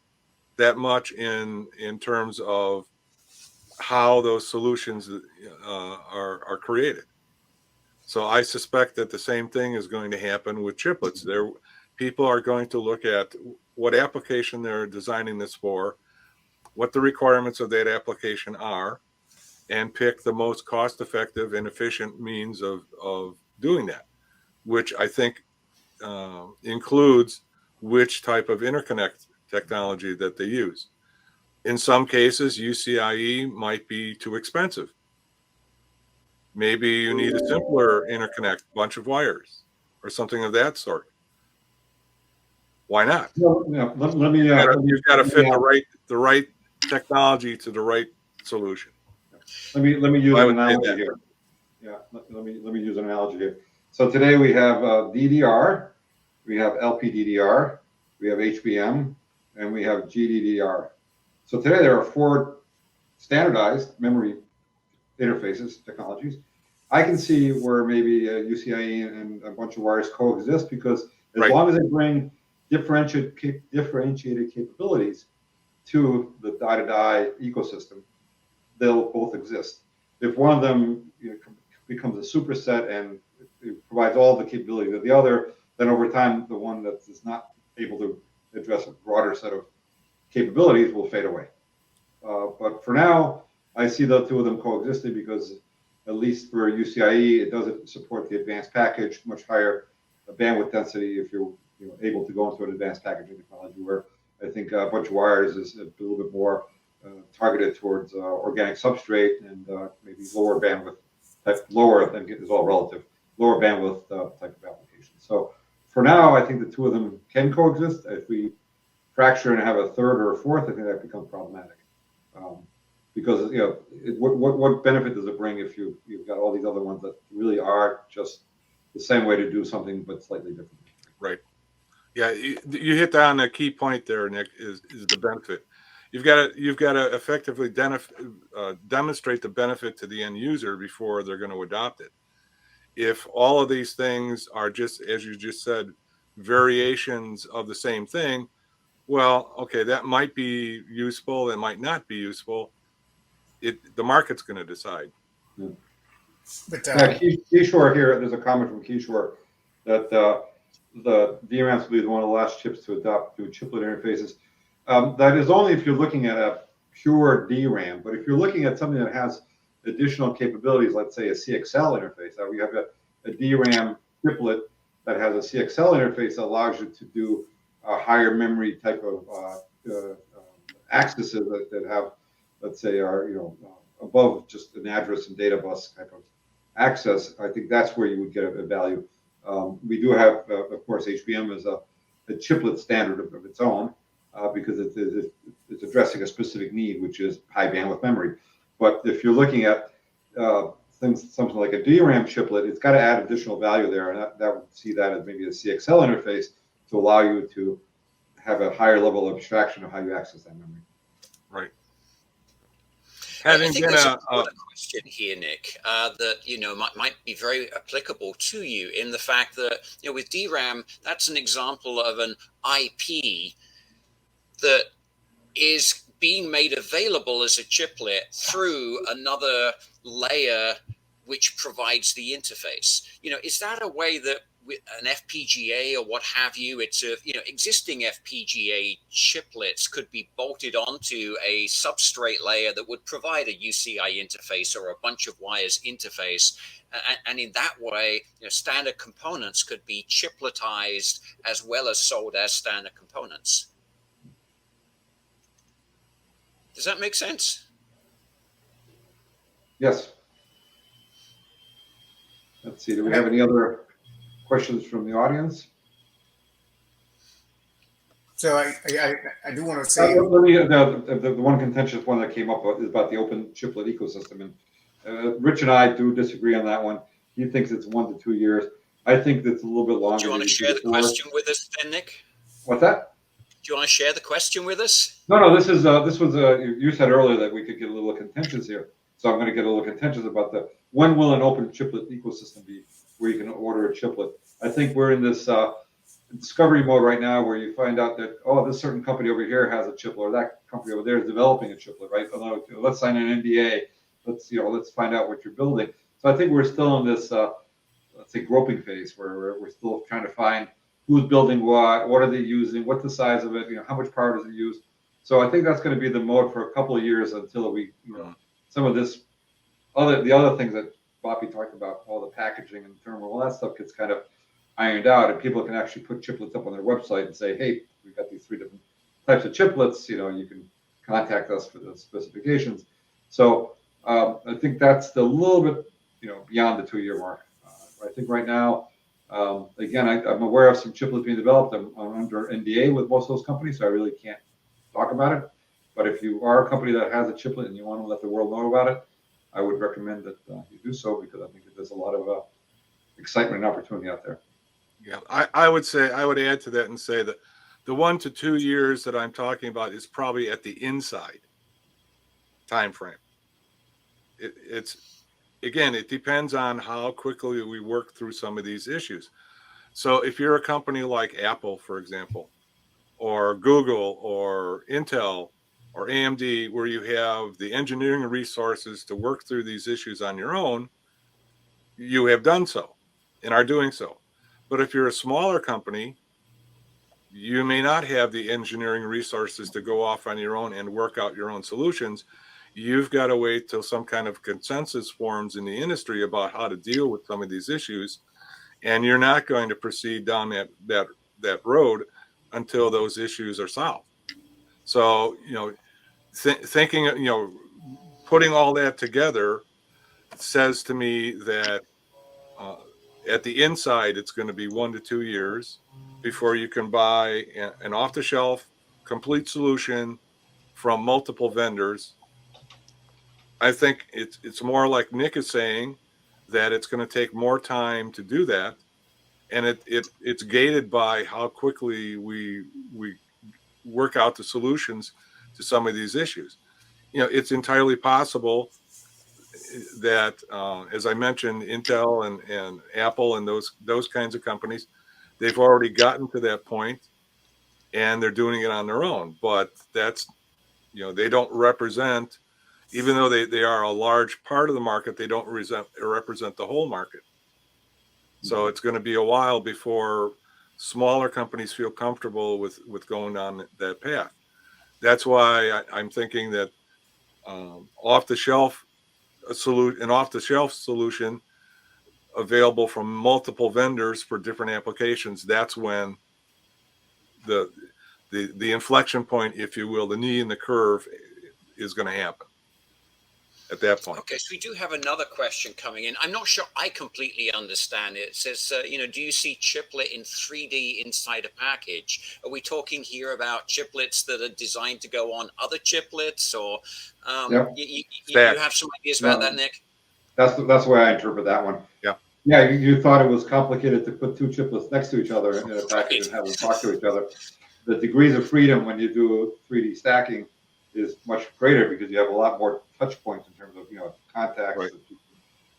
that much in terms of how those solutions are created. So I suspect that the same thing is going to happen with chiplets. People are going to look at what application they're designing this for, what the requirements of that application are, and pick the most cost-effective and efficient means of doing that, which I think includes which type of interconnect technology that they use. In some cases, UCIe might be too expensive. Maybe you need a simpler interconnect, bunch of wires, or something of that sort. Why not? Well, yeah, let me. You've got to fit the right technology to the right solution. Let me use I an would say analogy that. here. Yeah, let me use an analogy here. So today we have DDR, we have LPDDR, we have HBM, and we have GDDR. So today there are 4 standardized memory interfaces technologies. I can see where maybe UCIe and a bunch of wires coexist, because as Right. long as they bring differentiated capabilities to the die-to-die ecosystem, they'll both exist. If one of them becomes a superset and it provides all the capability of the other, then over time, the one that is not able to address a broader set of capabilities will fade away. But for now, I see the 2 of them coexisting, because at least for UCIe, it doesn't support the advanced package, much higher bandwidth density if you're able to go into an advanced packaging technology, where I think a bunch of wires is a little bit more targeted towards organic substrate and maybe lower bandwidth type, lower, I think it is all relative, lower bandwidth type of application. So for now, I think the 2 of them can coexist. If we fracture and have a third or a fourth, I think that becomes problematic. Because what benefit does it bring if you've got all these other ones that really are just the same way to do something but slightly different? Right. Yeah, you hit on a key point there, Nick. Is the benefit? You've got to effectively demonstrate the benefit to the end user before they're going to adopt it. If all of these things are just, as you just said, variations of the same thing, well, okay, that might be useful, that might not be useful. The market's going to decide. Yeah. But Yeah, Keyshore here, there's a comment from Keyshore that the DRAMs will be one of the last chips to adopt new chiplet interfaces. That is only if you're looking at a pure DRAM, but if you're looking at something that has additional capabilities, let's say a CXL interface, we have a DRAM chiplet that has a CXL interface that allows you to do a higher memory type of accesses that have, let's say, are above just an address and data bus type of access. I think that's where you would get a value. We do have, of course, HBM is a chiplet standard of its own, because it's addressing a specific need, which is high bandwidth memory. But if you're looking at something like a DRAM chiplet, it's got to add additional value there, and that would see that as maybe a CXL interface to allow you to have a higher level of abstraction of how you access that memory. Right. I think there's a question here, Nick, that might be very applicable to you, in the fact that with DRAM, that's an example of an IP that is being made available as a chiplet through another layer which provides the interface. Is that a way that an FPGA or what have you, it's existing FPGA chiplets could be bolted onto a substrate layer that would provide a UCI interface or a bunch of wires interface, and in that way, standard components could be chipletized as well as sold as standard components. Does that make sense? Yes. Let's see. Do we have any other questions from the audience? So I do want to say the one contentious one that came up is about the open chiplet ecosystem, and Rich and I do disagree on that one. He thinks it's 1 to 2 years. I think that's a little bit longer. Do you want to share the question with us, then, Nick? What's that? Do you want to share the question with us? No. This was you said earlier that we could get a little contentious here, so I'm going to get a little contentious about when will an open chiplet ecosystem be, where you can order a chiplet. I think we're in this discovery mode right now, where you find out that, oh, this certain company over here has a chiplet, or that company over there is developing a chiplet, right? Although, let's sign an NDA. Let's find out what you're building. So I think we're still in this, let's say, groping phase, where we're still trying to find who's building what are they using, what's the size of it, how much power does it use. So I think that's going to be the mode for a couple of years, until we, some of the other things that Bobby talked about, all the packaging and thermal, all that stuff gets kind of ironed out, and people can actually put chiplets up on their website and say, hey, we've got these 3 different types of chiplets, you can contact us for the specifications. So I think that's a little bit, beyond the 2-year mark. I think right now, again, I'm aware of some chiplets being developed. I'm under NDA with most of those companies, so I really can't talk about it. But if you are a company that has a chiplet and you want to let the world know about it, I would recommend that you do so, because I think that there's a lot of excitement and opportunity out there. Yeah, I would say, I would add to that and say that the 1 to 2 years that I'm talking about is probably at the inside time frame. It's again, it depends on how quickly we work through some of these issues. So if you're a company like Apple, for example, or Google or Intel or AMD, where you have the engineering resources to work through these issues on your own, you have done so and are doing so. But if you're a smaller company, you may not have the engineering resources to go off on your own and work out your own solutions. You've got to wait till some kind of consensus forms in the industry about how to deal with some of these issues, and you're not going to proceed down that road until those issues are solved. So, thinking, putting all that together says to me that uh, at the inside, it's going to be 1 to 2 years before you can buy an off-the-shelf complete solution from multiple vendors. I think it's more like Nick is saying, that it's going to take more time to do that, and it's gated by how quickly we work out the solutions to some of these issues. It's entirely possible that, as I mentioned, Intel and Apple and those kinds of companies, they've already gotten to that point, and they're doing it on their own. But that's, they don't represent, even though they are a large part of the market, they don't represent the whole market. So it's going to be a while before smaller companies feel comfortable with going down that path. That's why I'm thinking that an off-the-shelf solution available from multiple vendors for different applications, that's when the inflection point, if you will, the knee in the curve, is going to happen at that point. Okay, so we do have another question coming in. I'm not sure I completely understand it. It says, do you see chiplet in 3D inside a package? Are we talking here about chiplets that are designed to go on other chiplets, or Yep. you have some ideas about that, Nick? That's the way I interpret that one. Yeah. Yeah, you thought it was complicated to put two chiplets next to each other in a package and have them talk to each other. The degrees of freedom when you do 3D stacking is much greater, because you have a lot more touch points in terms of contacts that you can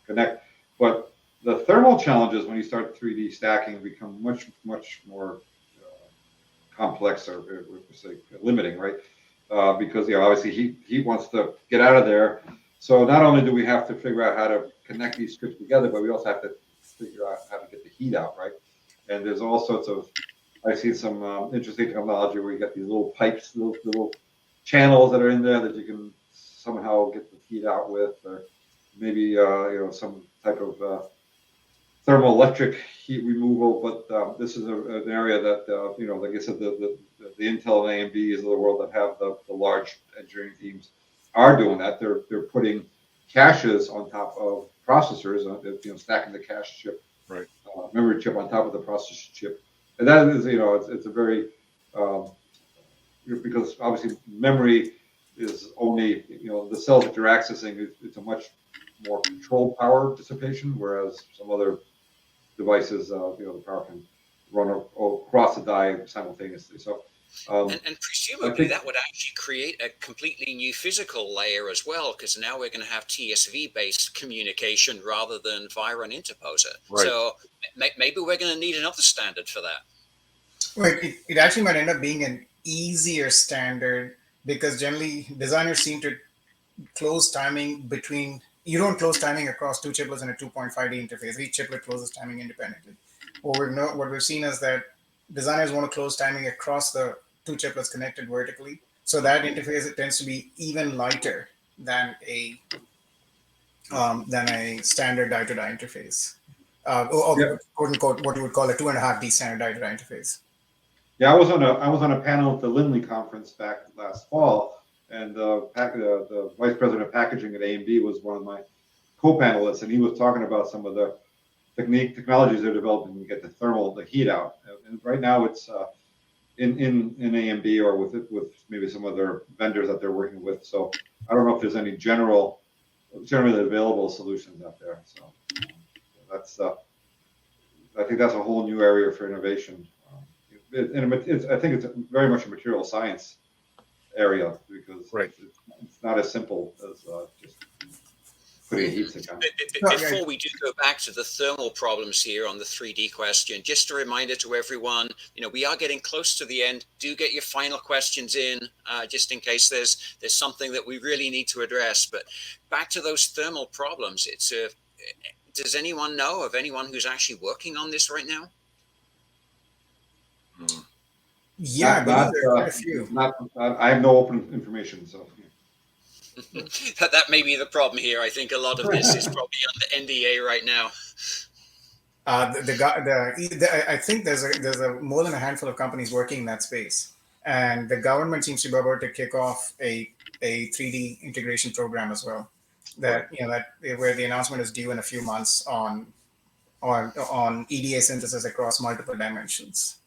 connect. But the thermal challenges when you start 3D stacking become much more complex, or say limiting, right? Because obviously heat wants to get out of there. So not only do we have to figure out how to connect these strips together, but we also have to figure out how to get the heat out, right? And there's all sorts of, I've seen some interesting technology where you get these little pipes, little channels that are in there that you can somehow get the heat out with, or maybe some type of thermoelectric heat removal. But this is an area that like I said, the Intel and AMDs of the world that have the large engineering teams are doing that. They're putting caches on top of processors, stacking the cache chip, right, memory chip on top of the processor chip, and that is it's a very because obviously memory is only the cells that you're accessing. It's a much more controlled power dissipation, whereas some other devices, the power can run across the die simultaneously. So. And presumably that would actually create a completely new physical layer as well, because now we're going to have TSV-based communication rather than via an interposer. Right. So maybe we're going to need another standard for that. Well, it actually might end up being an easier standard, because generally designers seem to close timing between. You don't close timing across two chiplets in a 2.5D interface. Each chiplet closes timing independently. What we've seen is that designers want to close timing across the two chiplets connected vertically. So that interface, it tends to be even lighter than a standard die-to-die interface, or quote unquote what you would call a 2.5D standard die-to-die interface. Yeah, I was on a panel at the Lindley conference back last fall, and the vice president of packaging at AMD was one of my co-panelists, and he was talking about some of the technologies they're developing to get the heat out. And right now it's in AMD or with maybe some other vendors that they're working with. So I don't know if there's any general generally available solutions out there. So that's I think that's a whole new area for innovation. I think it's very much a material science area because Right. it's not as simple as just putting a heat sink on. Before we do go back to the thermal problems here on the 3D question, just a reminder to everyone, we are getting close to the end. Do get your final questions in, just in case there's something that we really need to address. But back to those thermal problems, does anyone know of anyone who's actually working on this right now? Yeah, I believe there are quite a few. I have no open information, so. That may be the problem here. I think a lot of this is probably under NDA right now. I think there's a more than a handful of companies working in that space, and the government seems to be about to kick off a 3D integration program as well. That where the announcement is due in a few months on EDA synthesis across multiple dimensions.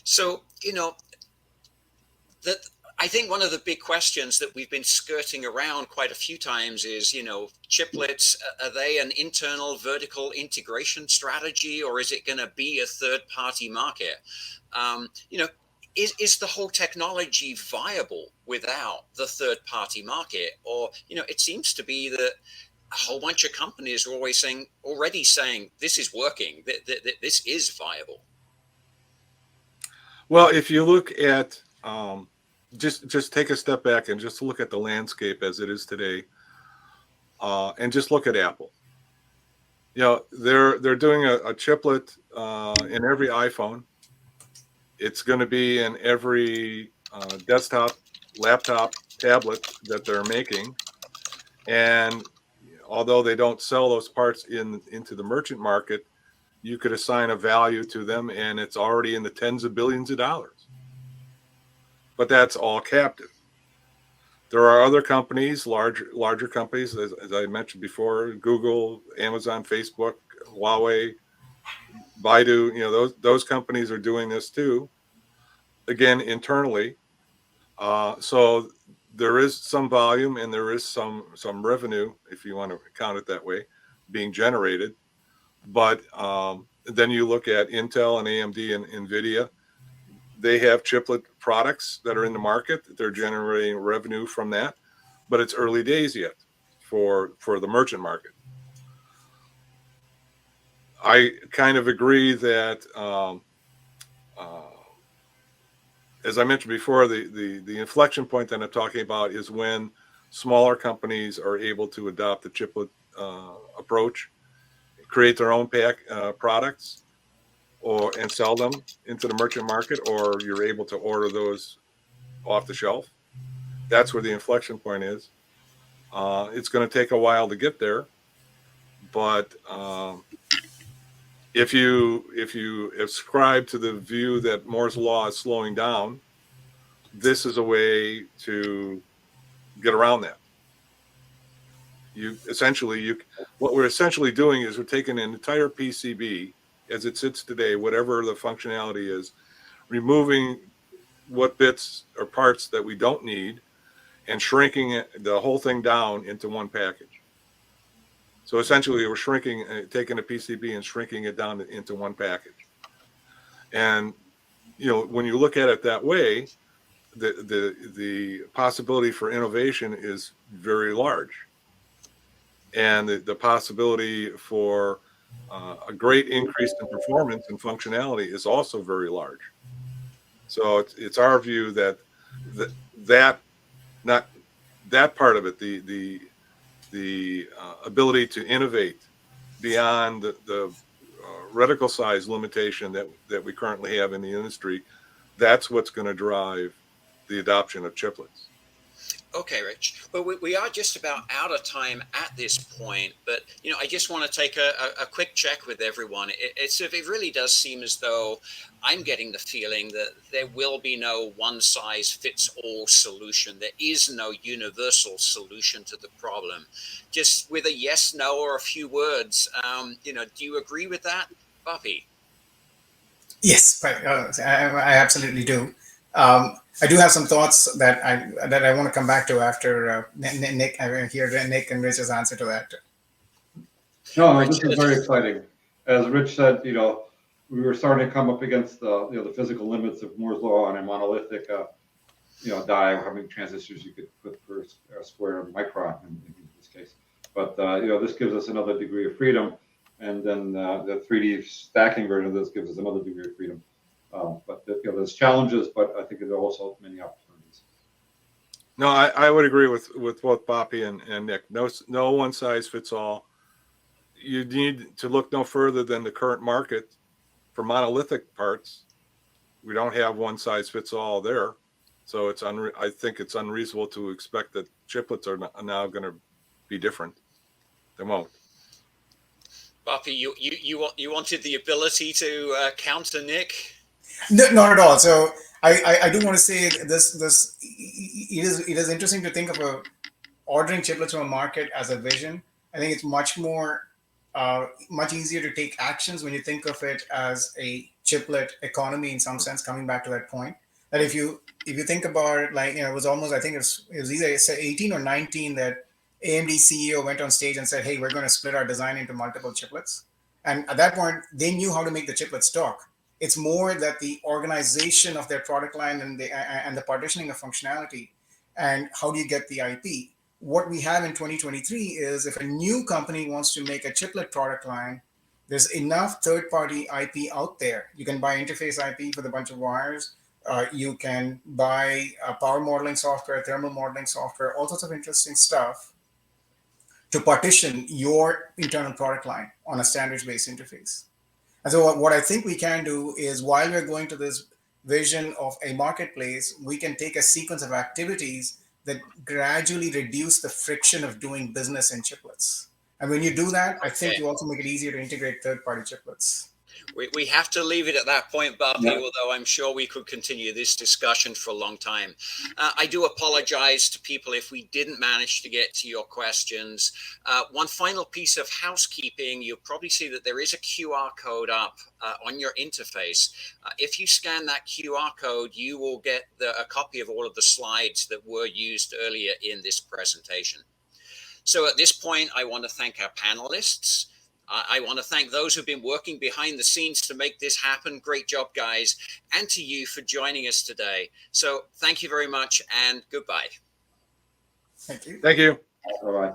So that. I think one of the big questions that we've been skirting around quite a few times is, chiplets, are they an internal vertical integration strategy, or is it going to be a third-party market? Is the whole technology viable without the third-party market? Or, it seems to be that a whole bunch of companies are already saying this is working, that this is viable. Well, if you look at just take a step back and just look at the landscape as it is today, and just look at Apple. They're doing a chiplet in every iPhone. It's going to be in every desktop, laptop, tablet that they're making. And although they don't sell those parts into the merchant market, you could assign a value to them, and it's already in the tens of billions of dollars. But that's all captive. There are other companies, larger companies, as I mentioned before, Google, Amazon, Facebook, Huawei, Baidu. Those companies are doing this too. Again, internally. So there is some volume and there is some revenue, if you want to count it that way, being generated. But then you look at Intel and AMD and NVIDIA. They have chiplet products that are in the market. They're generating revenue from that, but it's early days yet for the merchant market. I kind of agree that, as I mentioned before, the inflection point that I'm talking about is when smaller companies are able to adopt the chiplet approach, create their own products, and sell them into the merchant market, or you're able to order those off the shelf. That's where the inflection point is. It's going to take a while to get there, but if you ascribe to the view that Moore's law is slowing down, this is a way to get around that. What we're essentially doing is we're taking an entire PCB as it sits today, whatever the functionality is, removing what bits or parts that we don't need, and shrinking the whole thing down into one package. So essentially, we're taking a PCB and shrinking it down into one package. And when you look at it that way, the possibility for innovation is very large, and the possibility for a great increase in performance and functionality is also very large. So it's our view that part of it, the ability to innovate beyond the reticle size limitation that we currently have in the industry, that's what's going to drive the adoption of chiplets. Okay, Rich. Well, we are just about out of time at this point, but I just want to take a quick check with everyone. It really does seem as though I'm getting the feeling that there will be no one-size-fits-all solution. There is no universal solution to the problem. Just with a yes, no, or a few words, do you agree with that, Buffy? Yes, I absolutely do. I do have some thoughts that I want to come back to after Nick. I hear Nick and Rich's answer to that. No, this is very exciting. As Rich said, we were starting to come up against the physical limits of Moore's law on a monolithic die, having transistors you could put per square micron in this case. But this gives us another degree of freedom, and then the 3D stacking version of this gives us another degree of freedom. But there's challenges, but I think there are also many opportunities. No, I would agree with both Boppy and Nick. No one size fits all. You need to look no further than the current market for monolithic parts. We don't have one size fits all there, so I think it's unreasonable to expect that chiplets are now going to be different. They won't. Boppy, you wanted the ability to counter Nick? No, not at all. So I do want to say this it is interesting to think of ordering chiplets from a market as a vision. I think it's much easier to take actions when you think of it as a chiplet economy in some sense. Coming back to that point, that if you think about it, like it was almost, I think it was either 18 or 19 that AMD CEO went on stage and said, "Hey, we're going to split our design into multiple chiplets." And at that point, they knew how to make the chiplets talk. It's more that the organization of their product line and the partitioning of functionality, and how do you get the IP? What we have in 2023 is, if a new company wants to make a chiplet product line, there's enough third-party IP out there. You can buy interface IP with a bunch of wires. You can buy power modeling software, thermal modeling software, all sorts of interesting stuff to partition your internal product line on a standards-based interface. And so what I think we can do is, while we're going to this vision of a marketplace, we can take a sequence of activities that gradually reduce the friction of doing business in chiplets. And when you do that, I think you also make it easier to integrate third-party chiplets. We have to leave it at that point, Boppy, Yep. although I'm sure we could continue this discussion for a long time. I do apologize to people if we didn't manage to get to your questions. One final piece of housekeeping, you'll probably see that there is a QR code up on your interface. If you scan that QR code, you will get a copy of all of the slides that were used earlier in this presentation. So at this point, I want to thank our panelists. I want to thank those who've been working behind the scenes to make this happen. Great job, guys. And to you for joining us today. So thank you very much and goodbye. Thank you. Thank you. All right.